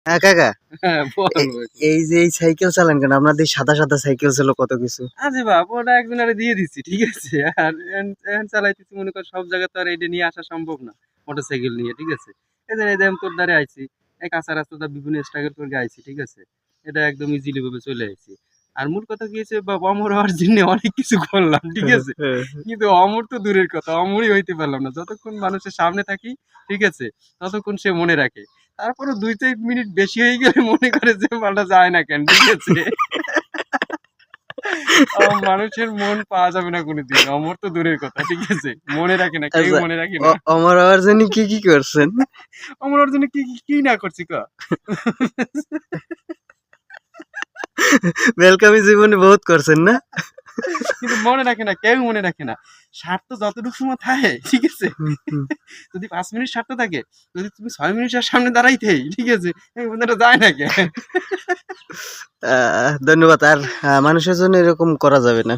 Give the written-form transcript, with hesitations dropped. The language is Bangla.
হ্যাঁ কাকা, হ্যাঁ বল এ- ভাই। এই যে এই সাইকেল চালান কেন? আপনাদের সাদা সাদা সাইকেল ছিল কত কিছু। আরে বাপ ওটা একজনের দিয়ে দিচ্ছি ঠিক আছে। আর এখন চালাইতেছি মনে কর সব জায়গা তো আর এটা নিয়ে আসা সম্ভব না মোটরসাইকেল নিয়ে ঠিক আছে। এই যে আমি তোর দ্বারে আইছি, এই কাঁচা রাস্তাটা বিভিন্ন স্ট্রাগল করে আইছি ঠিক আছে। এটা একদম ইজিলি ভাবে চলে আইছি। আর মূল কথা কি হয়েছে বা অমর হওয়ার জন্য অনেক কিছু করলাম ঠিক আছে। কিন্তু অমর তো দূরের কথা, অমরই হইতে পারলাম না। যতক্ষণ মানুষের সামনে থাকি ঠিক আছে, ততক্ষণ সে মনে রাখে। তারপরে 2-4 মিনিট বেশি হয়ে গেলে মনে করে যে মালটা যায় না কেন ঠিক আছে। মানুষের মন পাওয়া যাবে না কোনোদিন, অমর তো দূরের কথা ঠিক আছে, মনে রাখে না, কেউ আচ্ছা, মনে রাখে না। অমর হওয়ার জন্য কি কি করছেন? অমর অর্জুনে কি কি কি না করছি ক। ওয়েলকামি জীবনে বহুত করছেন না? কিন্তু মনে রাখে না, কেউ মনে রাখে না। স্বার্থ যতটুকু সময় থাকে ঠিক আছে, হুম, হুম। যদি 5 মিনিট স্বার্থ থাকে, যদি তুমি 6 মিনিটের সামনে দাঁড়াইতেই ঠিক আছে, এই বন্ধুটা যায় না কে। ধন্যবাদ। আর মানুষের জন্য এরকম করা যাবে না।